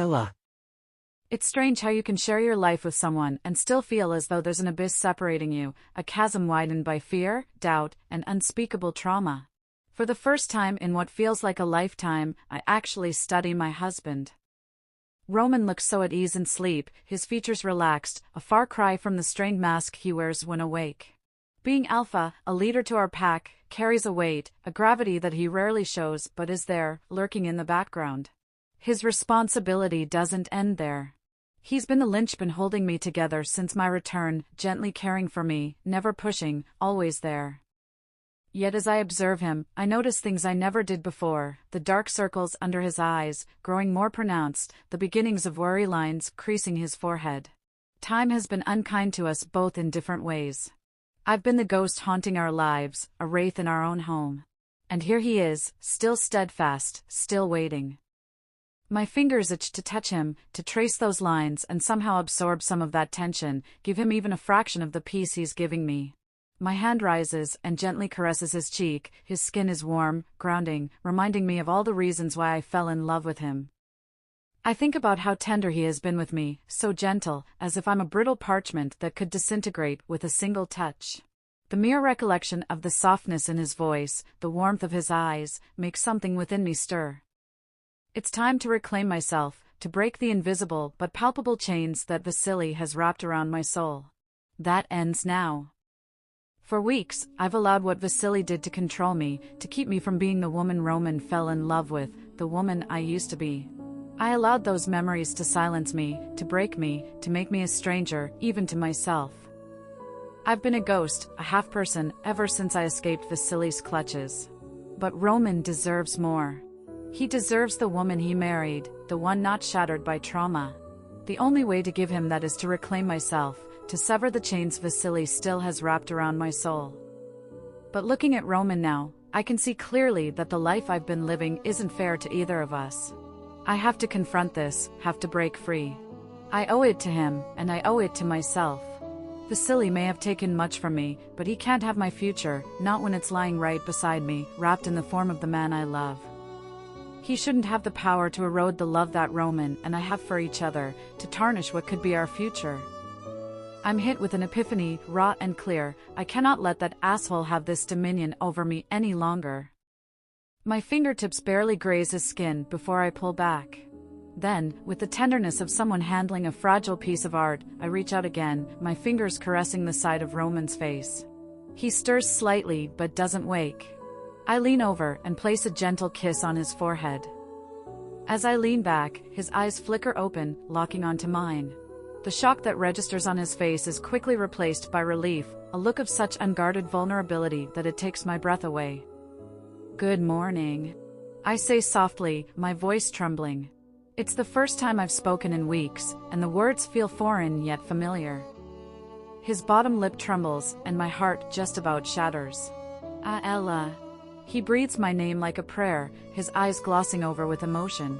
Ella. It's strange how you can share your life with someone and still feel as though there's an abyss separating you, a chasm widened by fear, doubt, and unspeakable trauma. For the first time in what feels like a lifetime, I actually study my husband. Roman looks so at ease in sleep, his features relaxed, a far cry from the strained mask he wears when awake. Being alpha, a leader to our pack, carries a weight, a gravity that he rarely shows but is there, lurking in the background. His responsibility doesn't end there. He's been the linchpin holding me together since my return, gently caring for me, never pushing, always there. Yet as I observe him, I notice things I never did before, the dark circles under his eyes, growing more pronounced, the beginnings of worry lines creasing his forehead. Time has been unkind to us both in different ways. I've been the ghost haunting our lives, a wraith in our own home. And here he is, still steadfast, still waiting. My fingers itch to touch him, to trace those lines and somehow absorb some of that tension, give him even a fraction of the peace he's giving me. My hand rises and gently caresses his cheek, his skin is warm, grounding, reminding me of all the reasons why I fell in love with him. I think about how tender he has been with me, so gentle, as if I'm a brittle parchment that could disintegrate with a single touch. The mere recollection of the softness in his voice, the warmth of his eyes, makes something within me stir. It's time to reclaim myself, to break the invisible but palpable chains that Vasily has wrapped around my soul. That ends now. For weeks, I've allowed what Vasily did to control me, to keep me from being the woman Roman fell in love with, the woman I used to be. I allowed those memories to silence me, to break me, to make me a stranger, even to myself. I've been a ghost, a half-person, ever since I escaped Vasily's clutches. But Roman deserves more. He deserves the woman he married, the one not shattered by trauma. The only way to give him that is to reclaim myself, to sever the chains Vasily still has wrapped around my soul. But looking at Roman now, I can see clearly that the life I've been living isn't fair to either of us. I have to confront this, have to break free. I owe it to him, and I owe it to myself. Vasily may have taken much from me, but he can't have my future, not when it's lying right beside me, wrapped in the form of the man I love. He shouldn't have the power to erode the love that Roman and I have for each other, to tarnish what could be our future. I'm hit with an epiphany, raw and clear. I cannot let that asshole have this dominion over me any longer. My fingertips barely graze his skin before I pull back. Then, with the tenderness of someone handling a fragile piece of art, I reach out again, my fingers caressing the side of Roman's face. He stirs slightly but doesn't wake. I lean over and place a gentle kiss on his forehead. As I lean back, his eyes flicker open, locking onto mine. The shock that registers on his face is quickly replaced by relief, a look of such unguarded vulnerability that it takes my breath away. "Good morning," I say softly, my voice trembling. It's the first time I've spoken in weeks, and the words feel foreign yet familiar. His bottom lip trembles, and my heart just about shatters. "Ah, Ella." He breathes my name like a prayer, his eyes glossing over with emotion.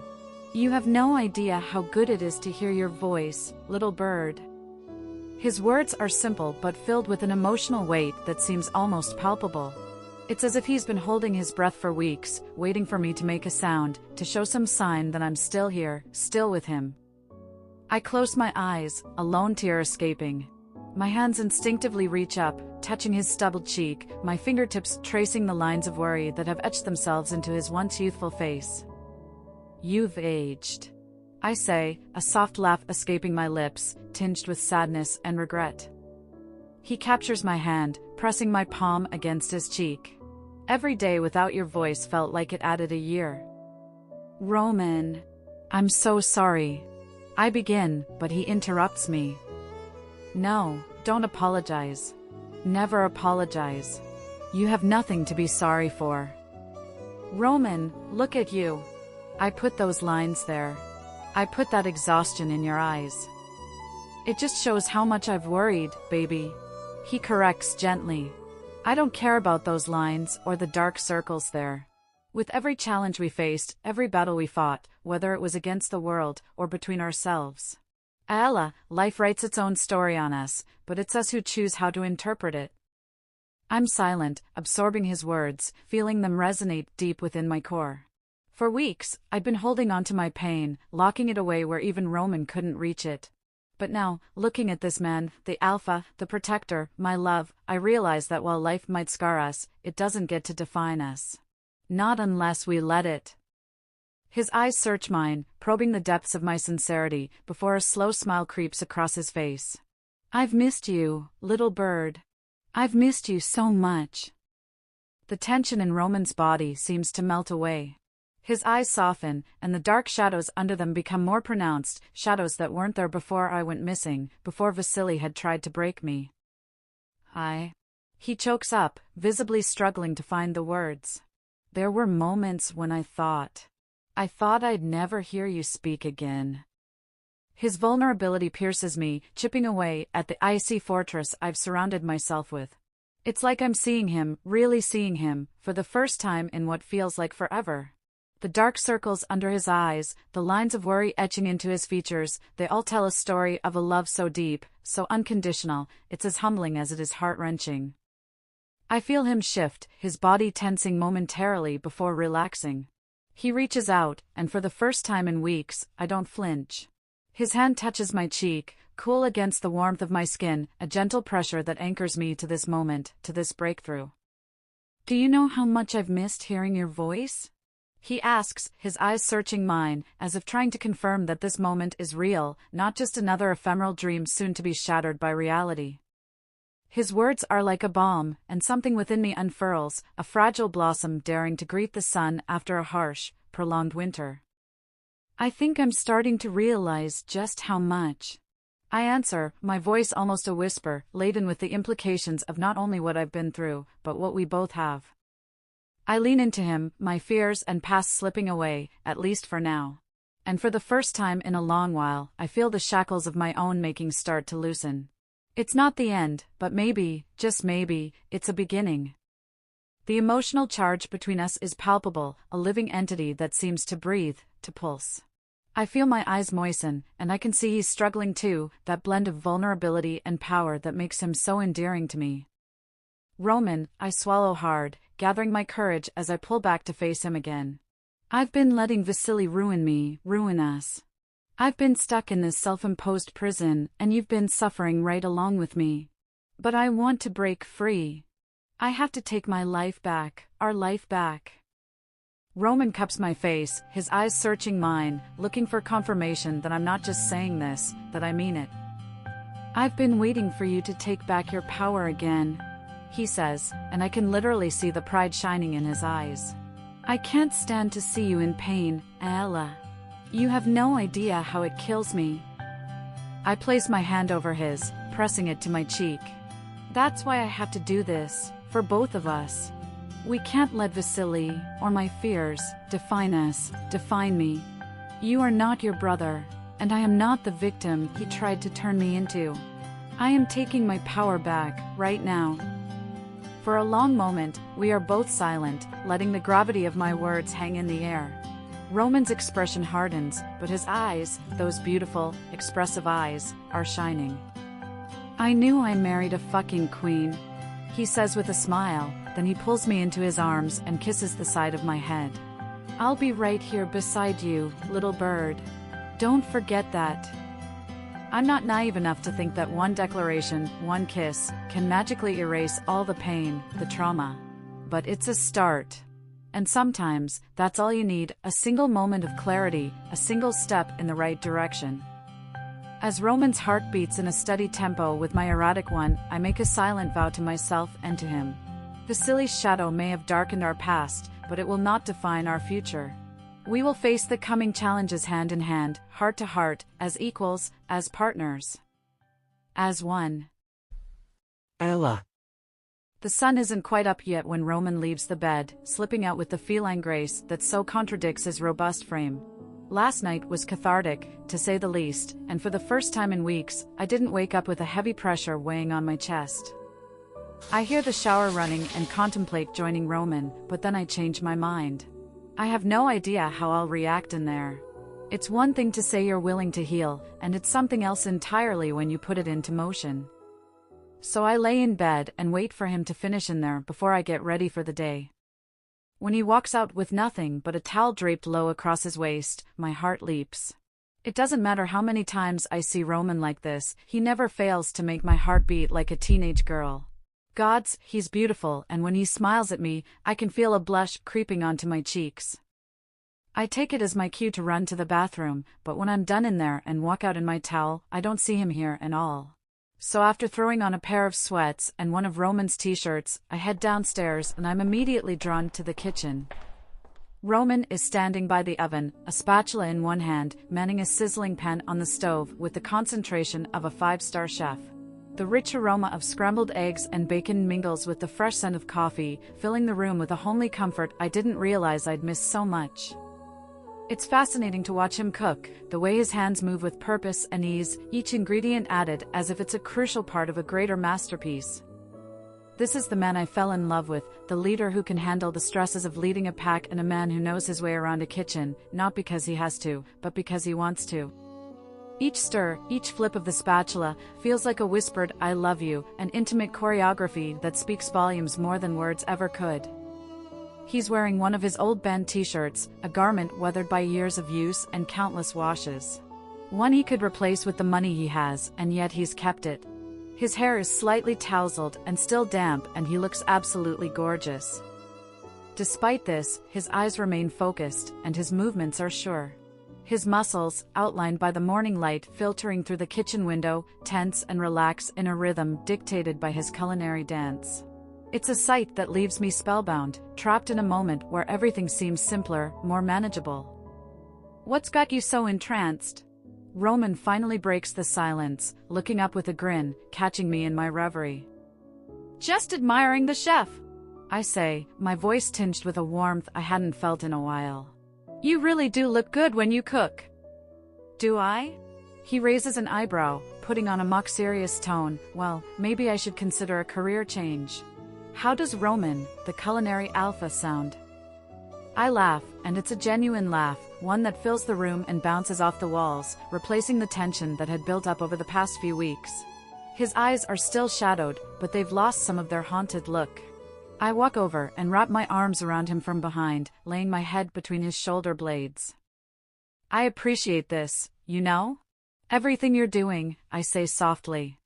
"You have no idea how good it is to hear your voice, little bird." His words are simple but filled with an emotional weight that seems almost palpable. It's as if he's been holding his breath for weeks, waiting for me to make a sound, to show some sign that I'm still here, still with him. I close my eyes, a lone tear escaping. My hands instinctively reach up, touching his stubbled cheek, my fingertips tracing the lines of worry that have etched themselves into his once youthful face. "You've aged," I say, a soft laugh escaping my lips, tinged with sadness and regret. He captures my hand, pressing my palm against his cheek. "Every day without your voice felt like it added a year." "Roman, I'm so sorry." I begin, but he interrupts me. "No, don't apologize. Never apologize. You have nothing to be sorry for." "Roman, look at you." I put those lines there. I put that exhaustion in your eyes. "It just shows how much I've worried, baby." He corrects gently. "I don't care about those lines or the dark circles there. With every challenge we faced, every battle we fought, whether it was against the world or between ourselves. Ella, life writes its own story on us, but it's us who choose how to interpret it." I'm silent, absorbing his words, feeling them resonate deep within my core. For weeks, I'd been holding on to my pain, locking it away where even Roman couldn't reach it. But now, looking at this man, the alpha, the protector, my love, I realize that while life might scar us, it doesn't get to define us. Not unless we let it. His eyes search mine, probing the depths of my sincerity, before a slow smile creeps across his face. I've missed you, little bird. I've missed you so much. The tension in Roman's body seems to melt away. His eyes soften, and the dark shadows under them become more pronounced, shadows that weren't there before I went missing, before Vasily had tried to break me. He chokes up, visibly struggling to find the words. There were moments when I thought I'd never hear you speak again. His vulnerability pierces me, chipping away at the icy fortress I've surrounded myself with. It's like I'm seeing him, really seeing him, for the first time in what feels like forever. The dark circles under his eyes, the lines of worry etching into his features, they all tell a story of a love so deep, so unconditional, it's as humbling as it is heart-wrenching. I feel him shift, his body tensing momentarily before relaxing. He reaches out, and for the first time in weeks, I don't flinch. His hand touches my cheek, cool against the warmth of my skin, a gentle pressure that anchors me to this moment, to this breakthrough. Do you know how much I've missed hearing your voice? He asks, his eyes searching mine, as if trying to confirm that this moment is real, not just another ephemeral dream soon to be shattered by reality. His words are like a balm, and something within me unfurls, a fragile blossom daring to greet the sun after a harsh, prolonged winter. I think I'm starting to realize just how much. I answer, my voice almost a whisper, laden with the implications of not only what I've been through, but what we both have. I lean into him, my fears and past slipping away, at least for now. And for the first time in a long while, I feel the shackles of my own making start to loosen. It's not the end, but maybe, just maybe, it's a beginning. The emotional charge between us is palpable, a living entity that seems to breathe, to pulse. I feel my eyes moisten, and I can see he's struggling too, that blend of vulnerability and power that makes him so endearing to me. Roman, I swallow hard, gathering my courage as I pull back to face him again. I've been letting Vasily ruin me, ruin us. I've been stuck in this self-imposed prison, and you've been suffering right along with me. But I want to break free. I have to take my life back, our life back. Roman cups my face, his eyes searching mine, looking for confirmation that I'm not just saying this, that I mean it. I've been waiting for you to take back your power again, he says, and I can literally see the pride shining in his eyes. I can't stand to see you in pain, Ella. You have no idea how it kills me. I place my hand over his, pressing it to my cheek. That's why I have to do this, for both of us. We can't let Vasily, or my fears, define us, define me. You are not your brother, and I am not the victim he tried to turn me into. I am taking my power back, right now. For a long moment, we are both silent, letting the gravity of my words hang in the air. Roman's expression hardens, but his eyes, those beautiful, expressive eyes, are shining. I knew I married a fucking queen, he says with a smile, then he pulls me into his arms and kisses the side of my head. I'll be right here beside you, little bird. Don't forget that. I'm not naive enough to think that one declaration, one kiss, can magically erase all the pain, the trauma. But it's a start. And sometimes, that's all you need, a single moment of clarity, a single step in the right direction. As Roman's heart beats in a steady tempo with my erratic one, I make a silent vow to myself and to him. Vasily's shadow may have darkened our past, but it will not define our future. We will face the coming challenges hand in hand, heart to heart, as equals, as partners. As one. Ella. The sun isn't quite up yet when Roman leaves the bed, slipping out with the feline grace that so contradicts his robust frame. Last night was cathartic, to say the least, and for the first time in weeks, I didn't wake up with a heavy pressure weighing on my chest. I hear the shower running and contemplate joining Roman, but then I change my mind. I have no idea how I'll react in there. It's one thing to say you're willing to heal, and it's something else entirely when you put it into motion. So I lay in bed and wait for him to finish in there before I get ready for the day. When he walks out with nothing but a towel draped low across his waist, my heart leaps. It doesn't matter how many times I see Roman like this, he never fails to make my heart beat like a teenage girl. Gods, he's beautiful, and when he smiles at me, I can feel a blush creeping onto my cheeks. I take it as my cue to run to the bathroom, but when I'm done in there and walk out in my towel, I don't see him here at all. So after throwing on a pair of sweats and one of Roman's t-shirts, I head downstairs and I'm immediately drawn to the kitchen. Roman is standing by the oven, a spatula in one hand, manning a sizzling pan on the stove with the concentration of a five-star chef. The rich aroma of scrambled eggs and bacon mingles with the fresh scent of coffee, filling the room with a homely comfort I didn't realize I'd missed so much. It's fascinating to watch him cook, the way his hands move with purpose and ease, each ingredient added as if it's a crucial part of a greater masterpiece. This is the man I fell in love with, the leader who can handle the stresses of leading a pack and a man who knows his way around a kitchen, not because he has to, but because he wants to. Each stir, each flip of the spatula, feels like a whispered "I love you," an intimate choreography that speaks volumes more than words ever could. He's wearing one of his old band t-shirts, a garment weathered by years of use and countless washes. One he could replace with the money he has, and yet he's kept it. His hair is slightly tousled and still damp, and he looks absolutely gorgeous. Despite this, his eyes remain focused, and his movements are sure. His muscles, outlined by the morning light filtering through the kitchen window, tense and relax in a rhythm dictated by his culinary dance. It's a sight that leaves me spellbound, trapped in a moment where everything seems simpler, more manageable. "What's got you so entranced?" Roman finally breaks the silence, looking up with a grin, catching me in my reverie. "Just admiring the chef," I say, my voice tinged with a warmth I hadn't felt in a while. "You really do look good when you cook." "Do I?" He raises an eyebrow, putting on a mock-serious tone. Well, maybe I should consider a career change. How does Roman, the culinary alpha, sound? I laugh, and it's a genuine laugh, one that fills the room and bounces off the walls, replacing the tension that had built up over the past few weeks. His eyes are still shadowed, but they've lost some of their haunted look. I walk over and wrap my arms around him from behind, laying my head between his shoulder blades. "I appreciate this, you know? Everything you're doing," I say softly.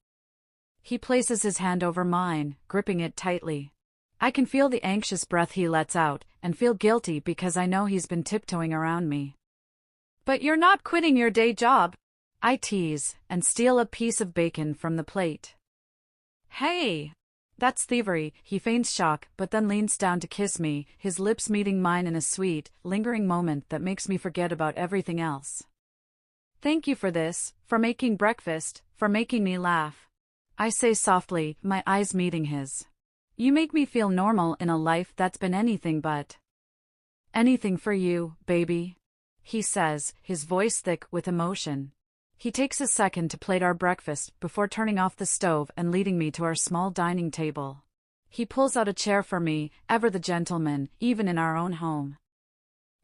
He places his hand over mine, gripping it tightly. I can feel the anxious breath he lets out, and feel guilty because I know he's been tiptoeing around me. "But you're not quitting your day job," I tease, and steal a piece of bacon from the plate. "Hey! That's thievery," he feigns shock, but then leans down to kiss me, his lips meeting mine in a sweet, lingering moment that makes me forget about everything else. "Thank you for this, for making breakfast, for making me laugh," I say softly, my eyes meeting his. "You make me feel normal in a life that's been anything but." "Anything for you, baby," he says, his voice thick with emotion. He takes a second to plate our breakfast before turning off the stove and leading me to our small dining table. He pulls out a chair for me, ever the gentleman, even in our own home.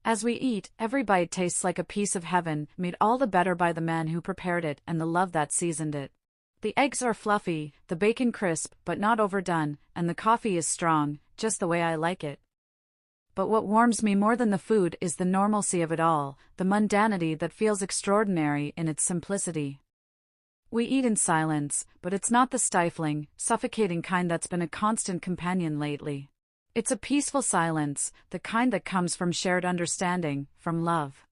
As we eat, every bite tastes like a piece of heaven, made all the better by the man who prepared it and the love that seasoned it. The eggs are fluffy, the bacon crisp but not overdone, and the coffee is strong, just the way I like it. But what warms me more than the food is the normalcy of it all, the mundanity that feels extraordinary in its simplicity. We eat in silence, but it's not the stifling, suffocating kind that's been a constant companion lately. It's a peaceful silence, the kind that comes from shared understanding, from love.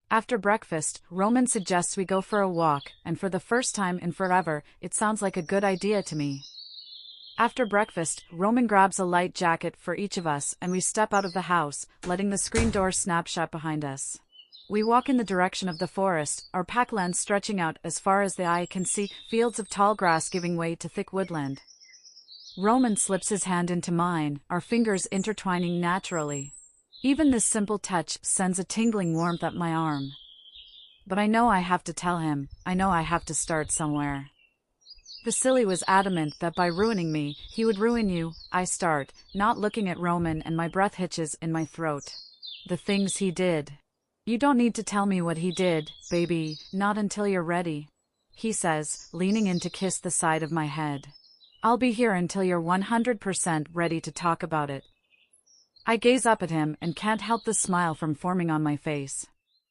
After breakfast, Roman suggests we go for a walk, and for the first time in forever, it sounds like a good idea to me. After breakfast, Roman grabs a light jacket for each of us and we step out of the house, letting the screen door snap shut behind us. We walk in the direction of the forest, our packland stretching out as far as the eye can see, fields of tall grass giving way to thick woodland. Roman slips his hand into mine, our fingers intertwining naturally. Even this simple touch sends a tingling warmth up my arm. But I know I have to tell him, I know I have to start somewhere. Vasily was adamant that by ruining me, he would ruin you. I start, not looking at Roman, and my breath hitches in my throat. The things he did. "You don't need to tell me what he did, baby, not until you're ready," he says, leaning in to kiss the side of my head. "I'll be here until you're 100% ready to talk about it." I gaze up at him and can't help the smile from forming on my face.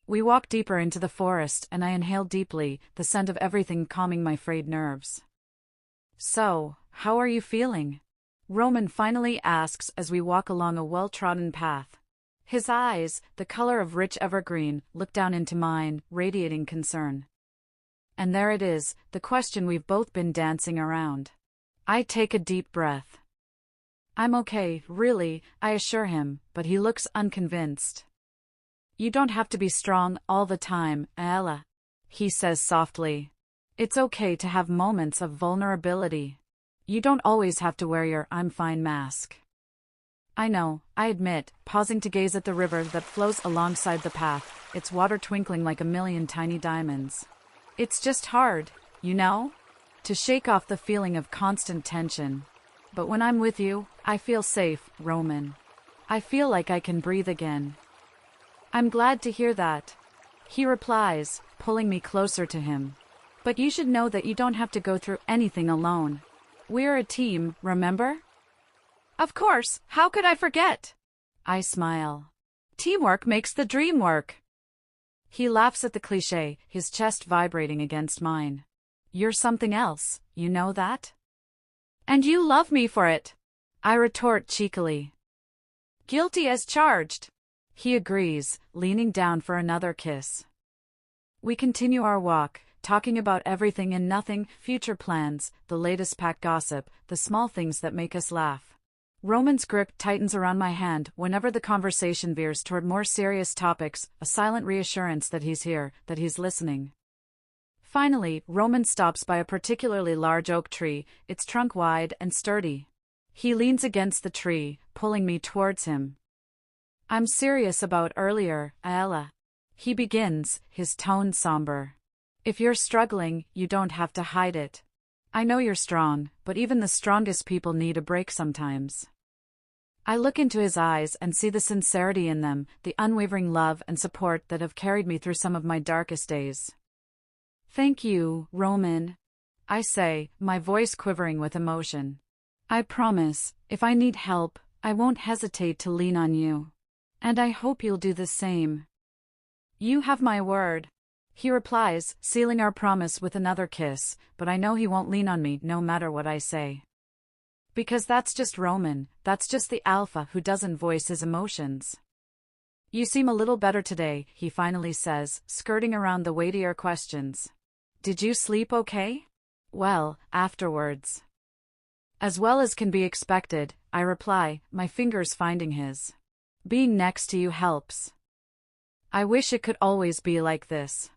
We walk deeper into the forest and I inhale deeply, the scent of everything calming my frayed nerves. "So, how are you feeling?" Roman finally asks as we walk along a well-trodden path. His eyes, the color of rich evergreen, look down into mine, radiating concern. And there it is, the question we've both been dancing around. I take a deep breath. "I'm okay, really," I assure him, but he looks unconvinced. "You don't have to be strong all the time, Ella," he says softly. "It's okay to have moments of vulnerability. You don't always have to wear your 'I'm fine' mask." "I know," I admit, pausing to gaze at the river that flows alongside the path, its water twinkling like a million tiny diamonds. "It's just hard, you know? To shake off the feeling of constant tension. But when I'm with you, I feel safe, Roman. I feel like I can breathe again." "I'm glad to hear that," he replies, pulling me closer to him. "But you should know that you don't have to go through anything alone. We're a team, remember?" "Of course, how could I forget?" I smile. "Teamwork makes the dream work." He laughs at the cliché, his chest vibrating against mine. "You're something else, you know that?" "And you love me for it," I retort cheekily. "Guilty as charged," he agrees, leaning down for another kiss. We continue our walk, talking about everything and nothing, future plans, the latest pack gossip, the small things that make us laugh. Roman's grip tightens around my hand whenever the conversation veers toward more serious topics, a silent reassurance that he's here, that he's listening. Finally, Roman stops by a particularly large oak tree, its trunk wide and sturdy. He leans against the tree, pulling me towards him. "I'm serious about earlier, Ella," he begins, his tone somber. "If you're struggling, you don't have to hide it. I know you're strong, but even the strongest people need a break sometimes." I look into his eyes and see the sincerity in them, the unwavering love and support that have carried me through some of my darkest days. "Thank you, Roman," I say, my voice quivering with emotion. "I promise, if I need help, I won't hesitate to lean on you. And I hope you'll do the same." "You have my word," he replies, sealing our promise with another kiss, but I know he won't lean on me no matter what I say. Because that's just Roman, that's just the alpha who doesn't voice his emotions. "You seem a little better today," he finally says, skirting around the weightier questions. "Did you sleep okay?" "Well, afterwards." "As well as can be expected," I reply, my fingers finding his. "Being next to you helps. I wish it could always be like this.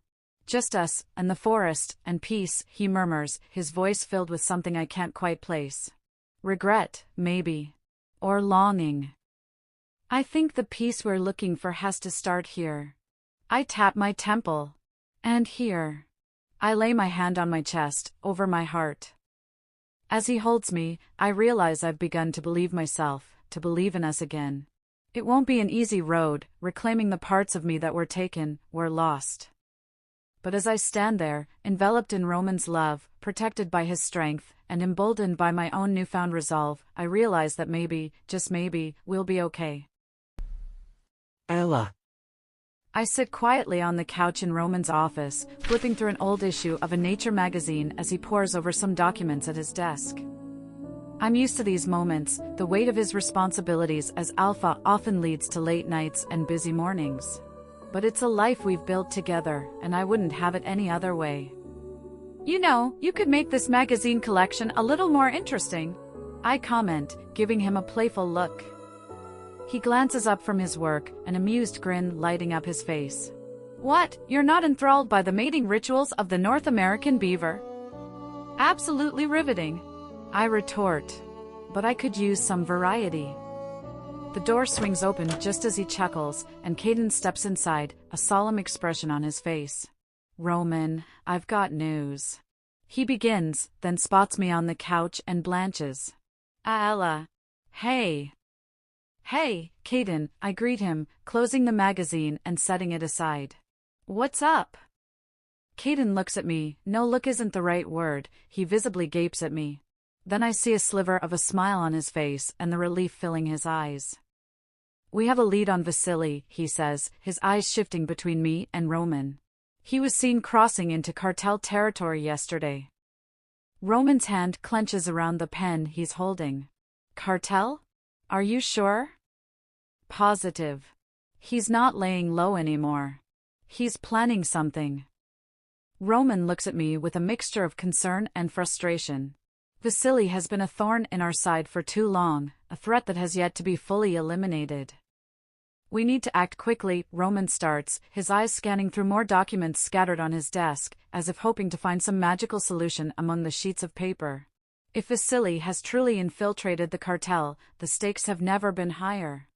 Just us, and the forest, and peace," he murmurs, his voice filled with something I can't quite place. "Regret, maybe. Or longing. I think the peace we're looking for has to start here." I tap my temple. "And here." I lay my hand on my chest, over my heart. As he holds me, I realize I've begun to believe myself, to believe in us again. It won't be an easy road, reclaiming the parts of me that were taken, were lost. But as I stand there, enveloped in Roman's love, protected by his strength, and emboldened by my own newfound resolve, I realize that maybe, just maybe, we'll be okay. Ella. I sit quietly on the couch in Roman's office, flipping through an old issue of a nature magazine as he pores over some documents at his desk. I'm used to these moments, the weight of his responsibilities as alpha often leads to late nights and busy mornings. But it's a life we've built together, and I wouldn't have it any other way. "You know, you could make this magazine collection a little more interesting," I comment, giving him a playful look. He glances up from his work, an amused grin lighting up his face. "What, you're not enthralled by the mating rituals of the North American beaver?" "Absolutely riveting," I retort. "But I could use some variety." The door swings open just as he chuckles, and Caden steps inside, a solemn expression on his face. "Roman, I've got news." He begins, then spots me on the couch and blanches. "Ella." "Hey." "Hey, Caden," I greet him, closing the magazine and setting it aside. "What's up?" Caden looks at me. No, look isn't the right word, he visibly gapes at me. Then I see a sliver of a smile on his face and the relief filling his eyes. We have a lead on Vasily, he says, his eyes shifting between me and Roman. He was seen crossing into cartel territory yesterday. Roman's hand clenches around the pen he's holding. Cartel? Are you sure? Positive. He's not laying low anymore. He's planning something. Roman looks at me with a mixture of concern and frustration. Vasily has been a thorn in our side for too long, a threat that has yet to be fully eliminated. We need to act quickly, Roman starts, his eyes scanning through more documents scattered on his desk, as if hoping to find some magical solution among the sheets of paper. If Vasily has truly infiltrated the cartel, the stakes have never been higher.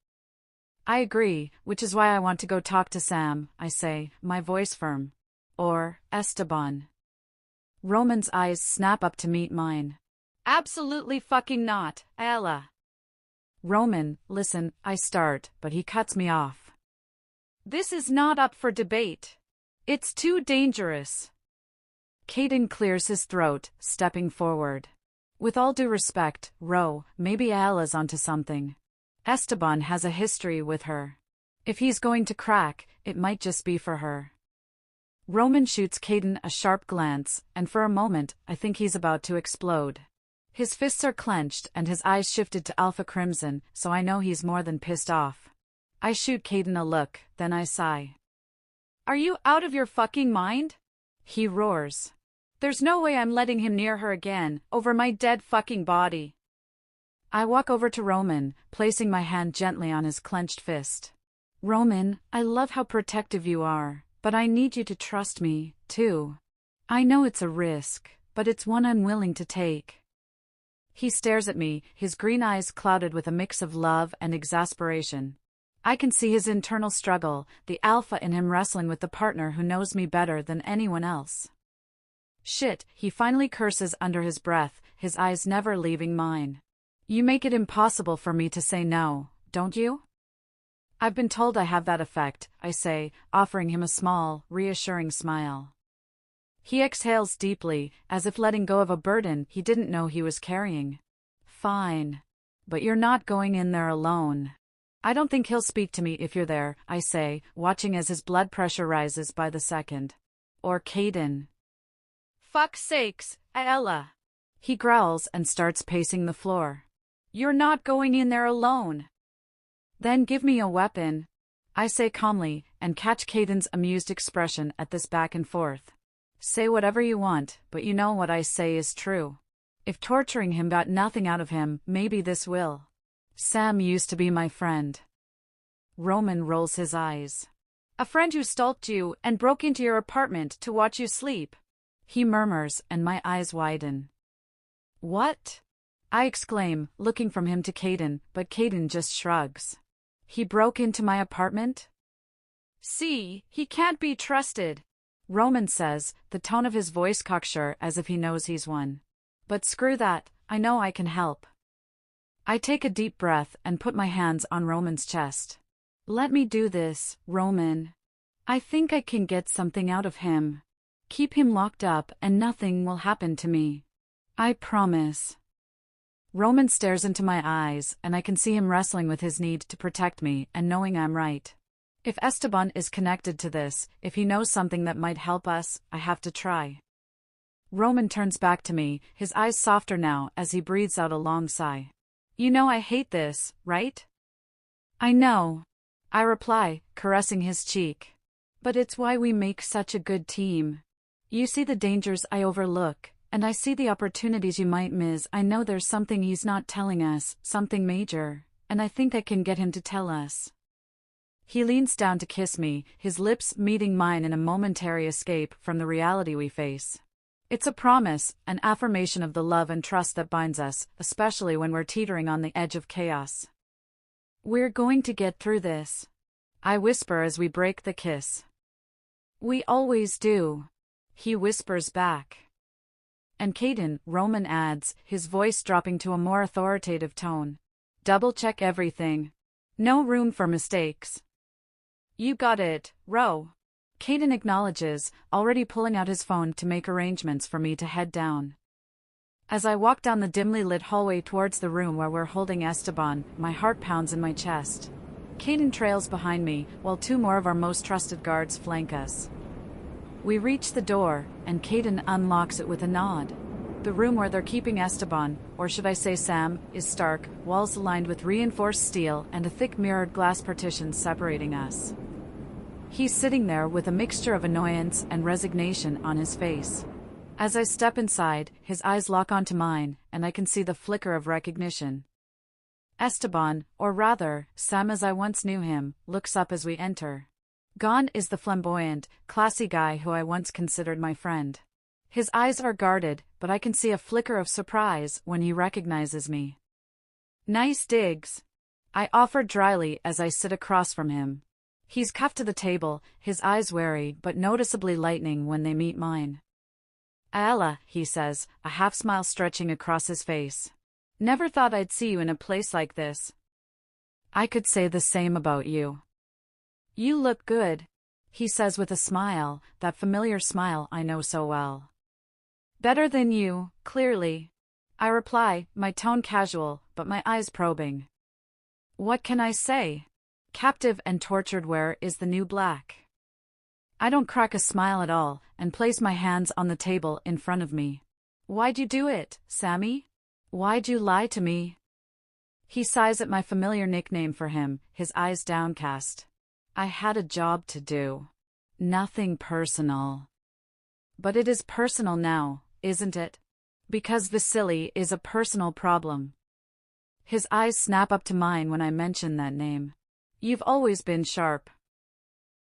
I agree, which is why I want to go talk to Sam, I say, my voice firm. Or Esteban. Roman's eyes snap up to meet mine. Absolutely fucking not, Ella. Roman, listen, I start, but he cuts me off. This is not up for debate. It's too dangerous. Caden clears his throat, stepping forward. With all due respect, Ro, maybe Ella's onto something. Esteban has a history with her. If he's going to crack, it might just be for her. Roman shoots Caden a sharp glance, and for a moment, I think he's about to explode. His fists are clenched and his eyes shifted to alpha crimson, so I know he's more than pissed off. I shoot Caden a look, then I sigh. Are you out of your fucking mind? He roars. There's no way I'm letting him near her again, over my dead fucking body. I walk over to Roman, placing my hand gently on his clenched fist. Roman, I love how protective you are, but I need you to trust me, too. I know it's a risk, but it's one I'm willing to take. He stares at me, his green eyes clouded with a mix of love and exasperation. I can see his internal struggle, the alpha in him wrestling with the partner who knows me better than anyone else. Shit, he finally curses under his breath, his eyes never leaving mine. You make it impossible for me to say no, don't you? I've been told I have that effect, I say, offering him a small, reassuring smile. He exhales deeply, as if letting go of a burden he didn't know he was carrying. Fine. But you're not going in there alone. I don't think he'll speak to me if you're there, I say, watching as his blood pressure rises by the second. Or Caden. Fuck's sakes, Ella. He growls and starts pacing the floor. You're not going in there alone. Then give me a weapon, I say calmly, and catch Caden's amused expression at this back and forth. Say whatever you want, but you know what I say is true. If torturing him got nothing out of him, maybe this will. Sam used to be my friend. Roman rolls his eyes. A friend who stalked you and broke into your apartment to watch you sleep. He murmurs, and my eyes widen. What? I exclaim, looking from him to Caden, but Caden just shrugs. He broke into my apartment? See, he can't be trusted, Roman says, the tone of his voice cocksure as if he knows he's won. But screw that, I know I can help. I take a deep breath and put my hands on Roman's chest. Let me do this, Roman. I think I can get something out of him. Keep him locked up and nothing will happen to me. I promise. Roman stares into my eyes, and I can see him wrestling with his need to protect me and knowing I'm right. If Esteban is connected to this, if he knows something that might help us, I have to try. Roman turns back to me, his eyes softer now as he breathes out a long sigh. You know I hate this, right? I know, I reply, caressing his cheek. But it's why we make such a good team. You see the dangers I overlook, and I see the opportunities you might miss. I know there's something he's not telling us, something major, and I think I can get him to tell us. He leans down to kiss me, his lips meeting mine in a momentary escape from the reality we face. It's a promise, an affirmation of the love and trust that binds us, especially when we're teetering on the edge of chaos. We're going to get through this, I whisper as we break the kiss. We always do, he whispers back. And Caden, Roman adds, his voice dropping to a more authoritative tone. Double-check everything. No room for mistakes. You got it, Ro. Caden acknowledges, already pulling out his phone to make arrangements for me to head down. As I walk down the dimly lit hallway towards the room where we're holding Esteban, my heart pounds in my chest. Caden trails behind me, while two more of our most trusted guards flank us. We reach the door, and Caden unlocks it with a nod. The room where they're keeping Esteban, or should I say Sam, is stark, walls lined with reinforced steel and a thick mirrored glass partition separating us. He's sitting there with a mixture of annoyance and resignation on his face. As I step inside, his eyes lock onto mine, and I can see the flicker of recognition. Esteban, or rather, Sam as I once knew him, looks up as we enter. Gone is the flamboyant, classy guy who I once considered my friend. His eyes are guarded, but I can see a flicker of surprise when he recognizes me. Nice digs, I offer dryly as I sit across from him. He's cuffed to the table, his eyes wary but noticeably lightening when they meet mine. Ella, he says, a half-smile stretching across his face. Never thought I'd see you in a place like this. I could say the same about you. You look good, he says with a smile, that familiar smile I know so well. Better than you, clearly. I reply, my tone casual, but my eyes probing. What can I say? Captive and tortured wear is the new black. I don't crack a smile at all, and place my hands on the table in front of me. Why'd you do it, Sammy? Why'd you lie to me? He sighs at my familiar nickname for him, his eyes downcast. I had a job to do. Nothing personal. But it is personal now, isn't it? Because Vasily is a personal problem. His eyes snap up to mine when I mention that name. You've always been sharp.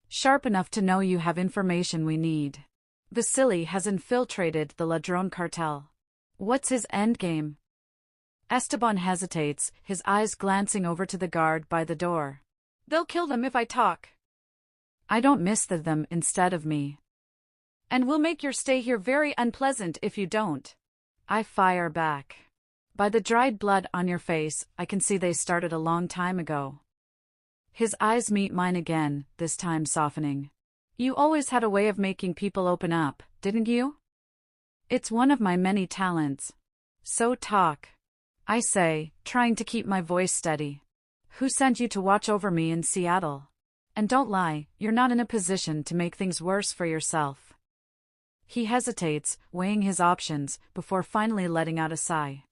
Sharp enough to know you have information we need. Vasily has infiltrated the Ladrone cartel. What's his endgame? Esteban hesitates, his eyes glancing over to the guard by the door. They'll kill them if I talk. I don't miss them instead of me. And we'll make your stay here very unpleasant if you don't. I fire back. By the dried blood on your face, I can see they started a long time ago. His eyes meet mine again, this time softening. You always had a way of making people open up, didn't you? It's one of my many talents. So talk. I say, trying to keep my voice steady. Who sent you to watch over me in Seattle? And don't lie, you're not in a position to make things worse for yourself. He hesitates, weighing his options, before finally letting out a sigh.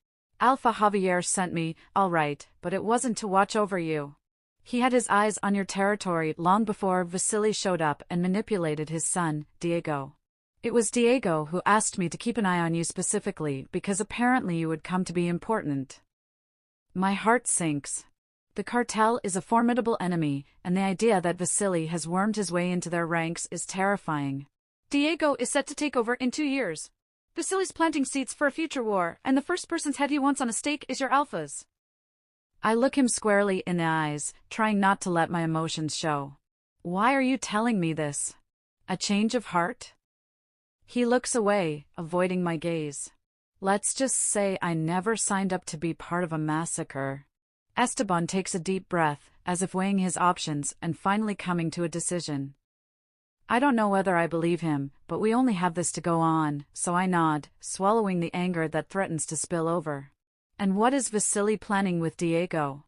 Alphanovel sent me, all right, but it wasn't to watch over you. He had his eyes on your territory long before Vasily showed up and manipulated his son, Diego. It was Diego who asked me to keep an eye on you specifically because apparently you would come to be important. My heart sinks. The cartel is a formidable enemy, and the idea that Vasily has wormed his way into their ranks is terrifying. Diego is set to take over in 2 years. Vasily's planting seeds for a future war, and the first person's head he wants on a stake is your alphas. I look him squarely in the eyes, trying not to let my emotions show. Why are you telling me this? A change of heart? He looks away, avoiding my gaze. Let's just say I never signed up to be part of a massacre. Esteban takes a deep breath, as if weighing his options and finally coming to a decision. I don't know whether I believe him, but we only have this to go on, so I nod, swallowing the anger that threatens to spill over. And what is Vasily planning with Diego?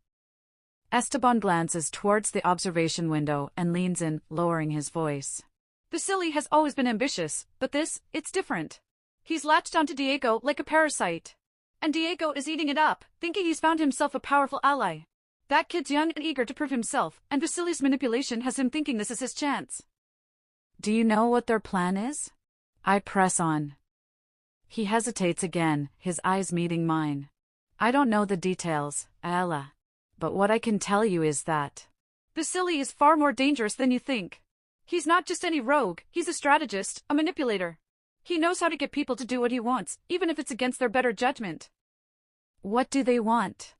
Esteban glances towards the observation window and leans in, lowering his voice. Vasily has always been ambitious, but it's different. He's latched onto Diego like a parasite. And Diego is eating it up, thinking he's found himself a powerful ally. That kid's young and eager to prove himself, and Vasily's manipulation has him thinking this is his chance. Do you know what their plan is? I press on. He hesitates again, his eyes meeting mine. I don't know the details, Ella. But what I can tell you is that Vasily is far more dangerous than you think. He's not just any rogue, he's a strategist, a manipulator. He knows how to get people to do what he wants, even if it's against their better judgment. What do they want?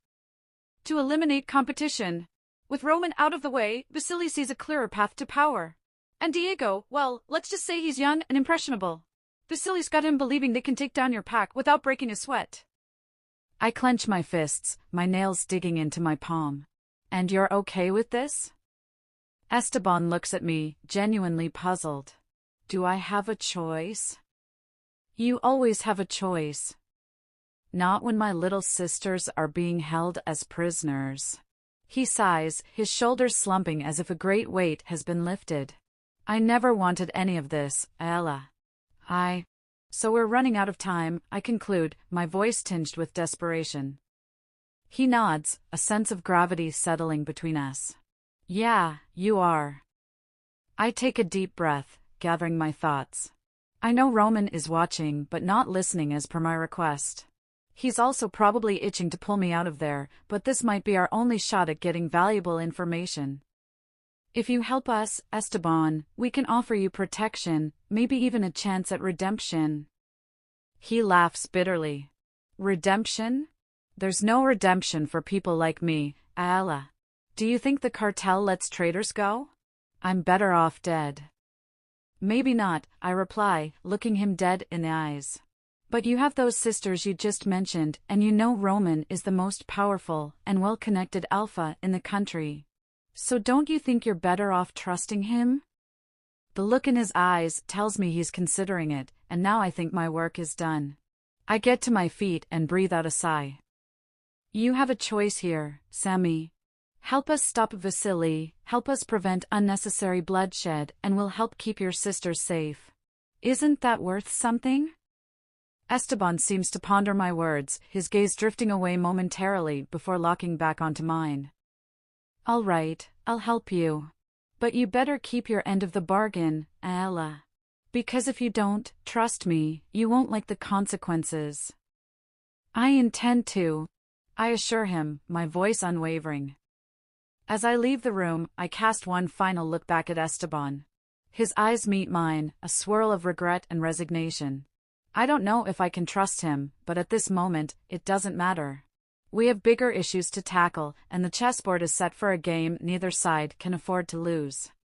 To eliminate competition. With Roman out of the way, Vasily sees a clearer path to power. And Diego, well, let's just say he's young and impressionable. Vasily's got him believing they can take down your pack without breaking a sweat. I clench my fists, my nails digging into my palm. And you're okay with this? Esteban looks at me, genuinely puzzled. Do I have a choice? You always have a choice. Not when my little sisters are being held as prisoners. He sighs, his shoulders slumping as if a great weight has been lifted. I never wanted any of this, Ella. So we're running out of time, I conclude, my voice tinged with desperation. He nods, a sense of gravity settling between us. Yeah, you are. I take a deep breath, gathering my thoughts. I know Roman is watching but not listening as per my request. He's also probably itching to pull me out of there, but this might be our only shot at getting valuable information. If you help us, Esteban, we can offer you protection, maybe even a chance at redemption. He laughs bitterly. Redemption? There's no redemption for people like me, Ayala. Do you think the cartel lets traitors go? I'm better off dead. Maybe not, I reply, looking him dead in the eyes. But you have those sisters you just mentioned, and you know Roman is the most powerful and well-connected alpha in the country. So don't you think you're better off trusting him? The look in his eyes tells me he's considering it, and now I think my work is done. I get to my feet and breathe out a sigh. You have a choice here, Sammy. Help us stop Vasily, help us prevent unnecessary bloodshed, and we'll help keep your sisters safe. Isn't that worth something? Esteban seems to ponder my words, his gaze drifting away momentarily before locking back onto mine. All right, I'll help you. But you better keep your end of the bargain, Ella. Because if you don't, trust me, you won't like the consequences. I intend to, I assure him, my voice unwavering. As I leave the room, I cast one final look back at Esteban. His eyes meet mine, a swirl of regret and resignation. I don't know if I can trust him, but at this moment, it doesn't matter. We have bigger issues to tackle, and the chessboard is set for a game neither side can afford to lose.